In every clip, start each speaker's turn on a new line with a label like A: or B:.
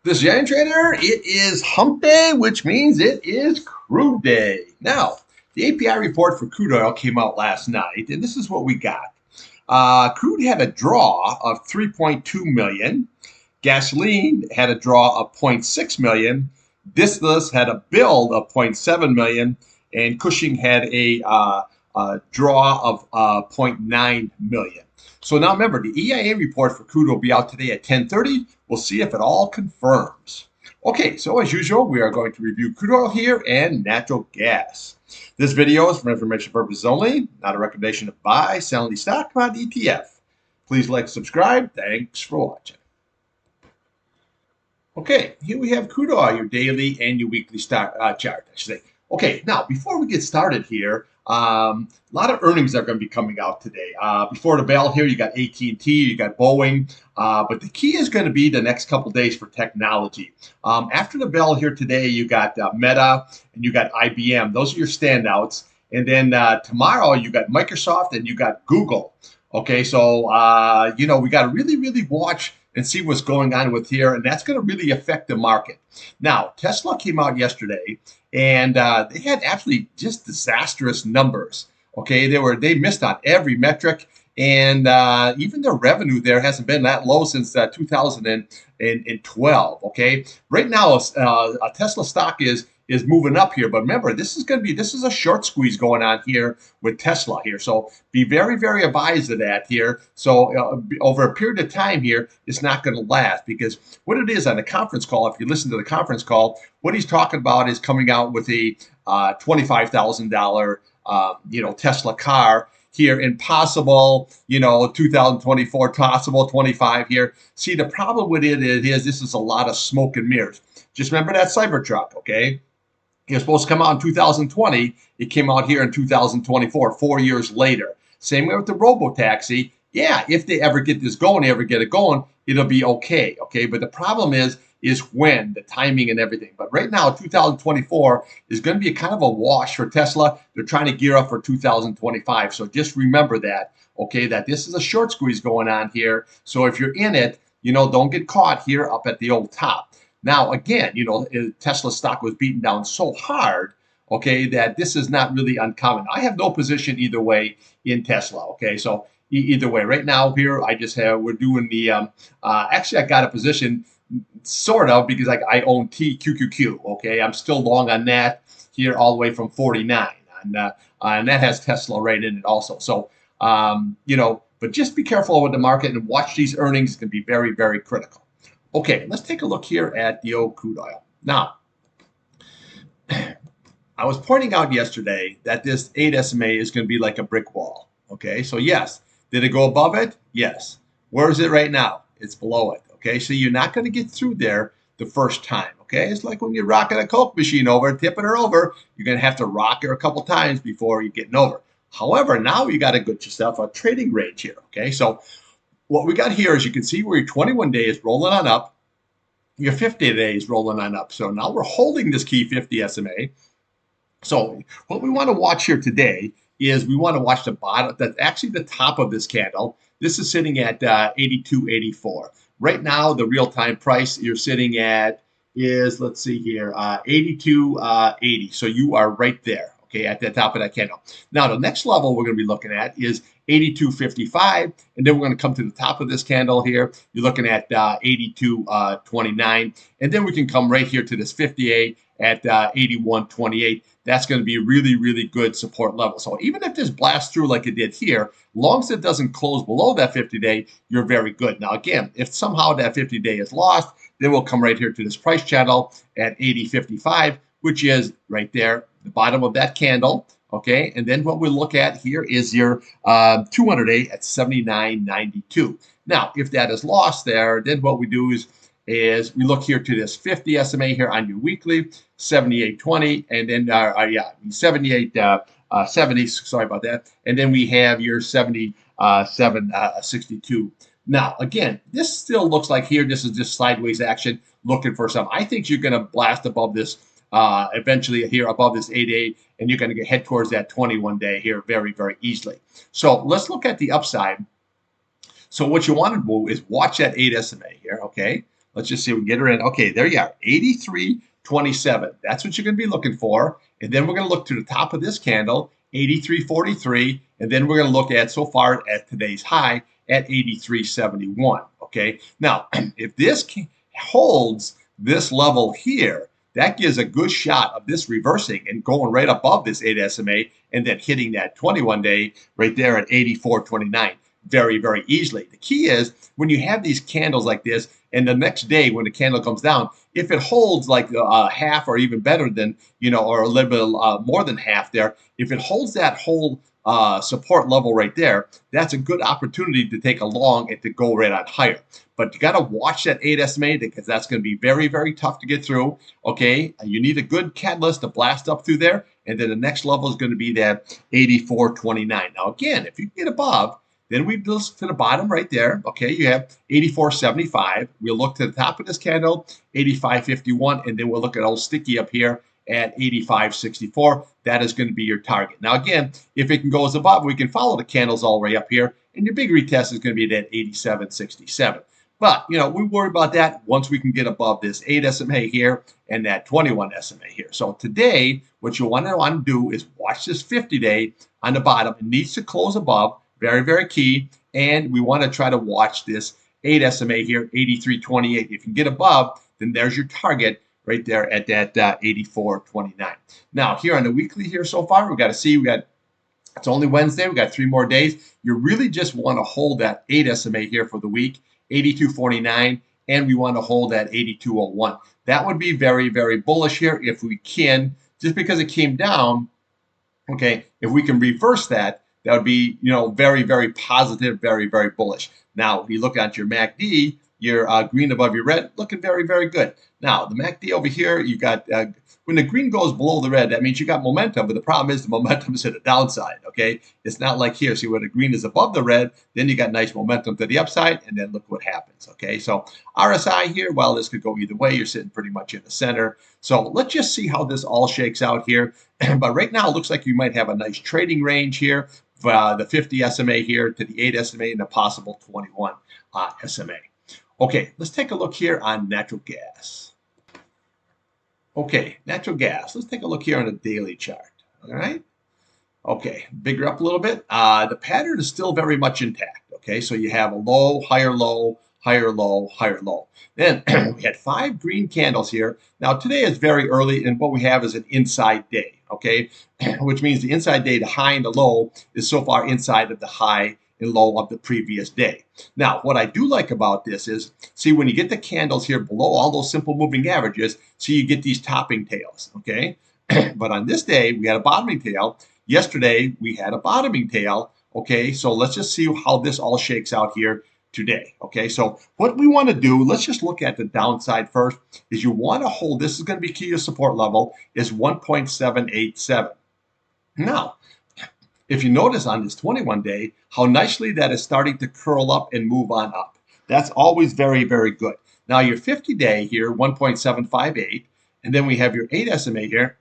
A: This is Irontrader. It is hump day, which means it is crude day. Now, the API report for crude oil came out last night, and this is what we got. Crude had a draw of 3.2 million. Gasoline had a draw of 0.6 million. Distillates had a build of 0.7 million, and Cushing had a draw of 0.9 million. So now remember, the EIA report for crude will be out today at 10:30. We'll see if it all confirms. Okay, so as usual, we are going to review crude oil here and natural gas. This video is for information purposes only, not a recommendation to buy, sell any stock, commodity ETF. Please like, subscribe. Thanks for watching. Okay, here we have crude oil, your daily and your weekly chart, I should say. Okay, now before we get started here, a lot of earnings are going to be coming out today. Before the bell here, you got AT&T, you got Boeing, but the key is going to be the next couple days for technology. After the bell here today, you got Meta and you got IBM. Those are your standouts. And then tomorrow, you got Microsoft and you got Google. Okay, so, we got to really watch and see what's going on with here, and that's going to really affect the market. Now, Tesla came out yesterday, and they had absolutely just disastrous numbers. Okay, they missed on every metric, and even their revenue there hasn't been that low since 2012. Okay, right now a Tesla stock is moving up here, but remember this is a short squeeze going on here with Tesla here. So be very advised of that here. So over a period of time here, it's not going to last, because what it is on the conference call, if you listen to the conference call, what he's talking about is coming out with a $25,000 Tesla car here, in possible 2024, possible 25 here. See, the problem with it is this is a lot of smoke and mirrors. Just remember that Cybertruck, okay? It was supposed to come out in 2020. It came out here in 2024, 4 years later. Same way with the robo-taxi. Yeah, if they ever get this going, it'll be okay. Okay, but the problem is when, the timing and everything. But right now, 2024 is going to be a kind of a wash for Tesla. They're trying to gear up for 2025. So just remember that, okay, that this is a short squeeze going on here. So if you're in it, don't get caught here up at the old top. Now, again, Tesla stock was beaten down so hard, okay, that this is not really uncommon. I have no position either way in Tesla, okay? So either way, right now here, we're doing the, actually, I got a position sort of, because I own TQQQ, okay? I'm still long on that here all the way from 49, and that has Tesla right in it also. So, but just be careful with the market and watch these earnings. It's going to be very critical. Okay, let's take a look here at the old crude oil. Now, I was pointing out yesterday that this 8 SMA is going to be like a brick wall. Okay, so yes, did it go above it? Yes. Where is it right now? It's below it. Okay, so you're not going to get through there the first time. Okay, it's like when you're rocking a Coke machine over, tipping her over, you're going to have to rock her a couple times before you're getting over. However, now you got to get yourself a trading range here. Okay, so what we got here is, you can see where your 21 day is rolling on up, your 50 day is rolling on up. So now we're holding this key 50 SMA. So what we want to watch here today is we want to watch the bottom, that's actually the top of this candle. This is sitting at 82.84. Right now, the real-time price you're sitting at is, let's see here, 82.80. So you are right there, okay, at the top of that candle. Now, the next level we're going to be looking at is 82.55, and then we're going to come to the top of this candle here. You're looking at 82.29, and then we can come right here to this 58 at 81.28. That's going to be a really good support level. So even if this blasts through like it did here, long as it doesn't close below that 50-day, you're very good. Now, again, if somehow that 50-day is lost, then we'll come right here to this price channel at 80.55, which is right there, the bottom of that candle. Okay, and then what we look at here is your 200-day at 79.92. Now, if that is lost there, then what we do is we look here to this 50 SMA here on your weekly, 78.20, and then 78.70. Sorry about that. And then we have your 77.62. Now, again, this still looks like here, this is just sideways action, looking for some. I think you're going to blast above this eventually here above this 8A, and you're going to head towards that 21 day here very easily. So let's look at the upside. So what you want to do is watch that 8 SMA here, okay? Let's just see if we can get her in. Okay, there you are, 83.27. That's what you're going to be looking for. And then we're going to look to the top of this candle, 83.43. And then we're going to look at so far at today's high at 83.71. Okay, now if this holds this level here, that gives a good shot of this reversing and going right above this 8 SMA and then hitting that 21 day right there at 84.29 very, very easily. The key is when you have these candles like this, and the next day when the candle comes down, if it holds like half or even better than, or a little bit more than half there, if it holds that whole support level right there, that's a good opportunity to take a long and to go right on higher. But you got to watch that 8 SMA because that's going to be very, very tough to get through. Okay, you need a good catalyst to blast up through there, and then the next level is going to be that 84.29. Now, again, if you get above, then we look to the bottom right there. Okay, you have 84.75. We'll look to the top of this candle, 85.51, and then we'll look at old sticky up here at 85.64. That is going to be your target. Now, again, if it can go above, we can follow the candles all the way up here, and your big retest is going to be at 87.67. But, we worry about that once we can get above this 8 SMA here and that 21 SMA here. So today, what you want to do is watch this 50-day on the bottom. It needs to close above. Very, very key. And we want to try to watch this 8 SMA here, 83.28. If you can get above, then there's your target right there at that 84.29. Now, here on the weekly here so far, we've got to see, it's only Wednesday. We got 3 more days. You really just want to hold that 8 SMA here for the week, 82.49, and we want to hold that 82.01. That would be very, very bullish here if we can, just because it came down. Okay, if we can reverse that, that would be, very, very positive, very, very bullish. Now, if you look at your MACD, your green above your red, looking very, very good. Now, the MACD over here, you got, when the green goes below the red, that means you got momentum, but the problem is the momentum is to the downside, okay? It's not like here. See, where the green is above the red, then you got nice momentum to the upside, and then look what happens, okay? So RSI here, well, this could go either way. You're sitting pretty much in the center. So let's just see how this all shakes out here. But right now, it looks like you might have a nice trading range here. The 50 SMA here to the 8 SMA and the possible 21 SMA. Okay, let's take a look here on natural gas. Okay, natural gas. Let's take a look here on the daily chart. All right. Okay, bigger up a little bit. The pattern is still very much intact. Okay, so you have a low, higher low, higher low, higher low. Then we had 5 green candles here. Now today is very early, and what we have is an inside day. Okay, which means the inside day, the high and the low, is so far inside of the high and low of the previous day. Now, what I do like about this is, see, when you get the candles here below all those simple moving averages, see, you get these topping tails, okay? But on this day, we had a bottoming tail. Yesterday, we had a bottoming tail, okay? So let's just see how this all shakes out here today, okay? So what we want to do, let's just look at the downside first, is you want to hold, this is going to be key to support level, is 1.787. Now, if you notice on this 21 day, how nicely that is starting to curl up and move on up. That's always very, very good. Now your 50 day here, 1.758, and then we have your 8 SMA here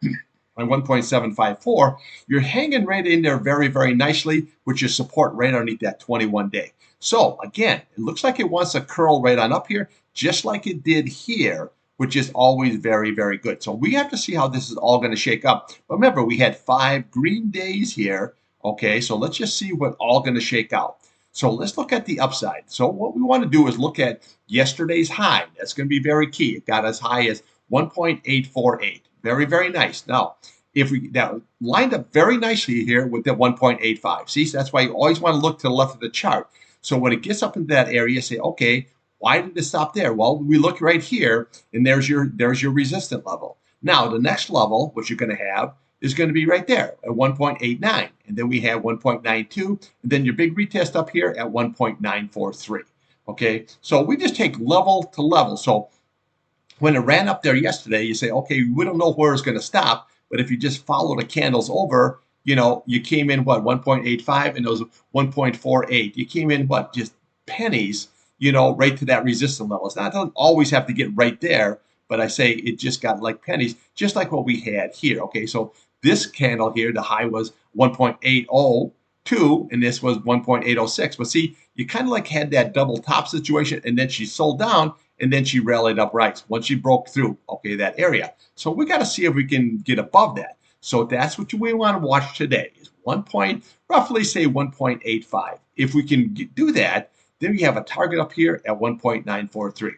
A: on 1.754. You're hanging right in there very, very nicely, which is support right underneath that 21 day. So again, it looks like it wants to curl right on up here, just like it did here, which is always very, very good. So we have to see how this is all going to shake up. But remember, we had 5 green days here. Okay, so let's just see what all going to shake out. So let's look at the upside. So what we want to do is look at yesterday's high. That's going to be very key. It got as high as 1.848. Very, very nice. Now, if we that lined up very nicely here with the 1.85. See, so that's why you always want to look to the left of the chart. So when it gets up into that area, say, okay, why did it stop there? Well, we look right here, and there's your resistant level. Now, the next level, what you're going to have, is going to be right there at 1.89. And then we have 1.92. And then your big retest up here at 1.943. Okay, so we just take level to level. So when it ran up there yesterday, you say, okay, we don't know where it's going to stop. But if you just follow the candles over, you came in, what, 1.85 and those 1.48. You came in, what, just pennies, right to that resistance level. It's not, it doesn't always have to get right there. But I say it just got like pennies, just like what we had here. Okay, so this candle here, the high was 1.802, and this was 1.806. But see, you kind of like had that double top situation, and then she sold down, and then she rallied up right once she broke through, okay, that area. So we got to see if we can get above that. So that's what we want to watch today is 1 point, roughly say 1.85. If we can do that, then we have a target up here at 1.943.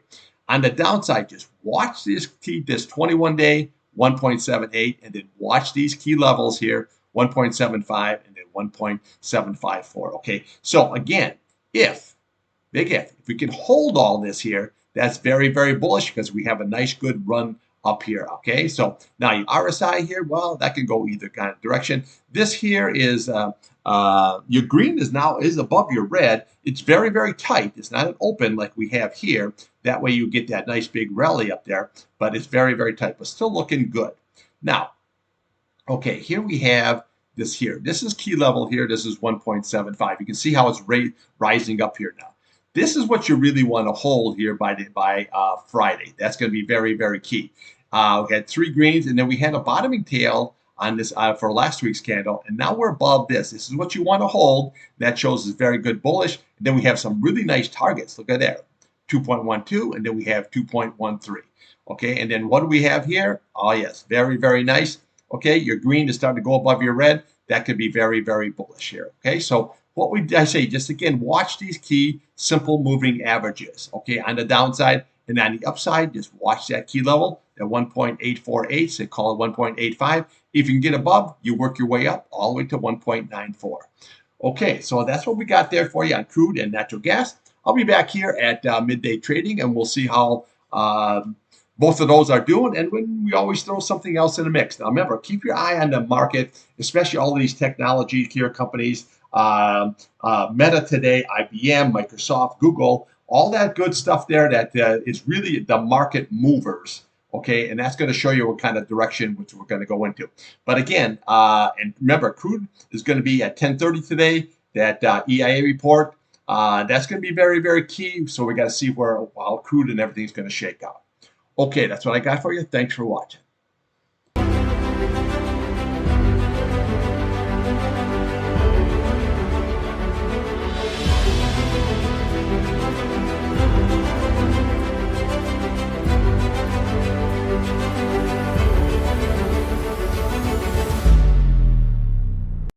A: On the downside, just watch this 21-day 1.78, and then watch these key levels here, 1.75 and then 1.754. Okay, so again, big if we can hold all this here, that's very, very bullish because we have a nice good run up here. Okay, so now your RSI here, well, that can go either kind of direction. This here is your green is above your red. It's very, very tight. It's not an open like we have here. That way you get that nice big rally up there, but it's very, very tight, but still looking good. Now, okay, here we have this here. This is key level here. This is 1.75. You can see how it's rising up here now. This is what you really want to hold here by Friday. That's going to be very, very key. We had 3 greens, and then we had a bottoming tail on this for last week's candle, and now we're above this. This is what you want to hold. That shows is very good bullish. And then we have some really nice targets. Look at that, 2.12, and then we have 2.13. Okay, and then what do we have here? Oh yes, very, very nice. Okay, your green is starting to go above your red. That could be very, very bullish here. Okay, so I say, just again, watch these key simple moving averages. Okay, on the downside and on the upside, just watch that key level at 1.848. So call it 1.85. If you can get above, you work your way up all the way to 1.94. Okay, so that's what we got there for you on crude and natural gas. I'll be back here at midday trading, and we'll see how both of those are doing, and when we always throw something else in the mix. Now remember, keep your eye on the market, especially all these technology here companies, Meta today, IBM, Microsoft, Google, all that good stuff there that is really the market movers. Okay, and that's going to show you what kind of direction which we're going to go into. But again, and remember, crude is going to be at 10:30 today. That EIA report, that's going to be very, very key. So we got to see how crude and everything's going to shake out. Okay, that's what I got for you. Thanks for watching.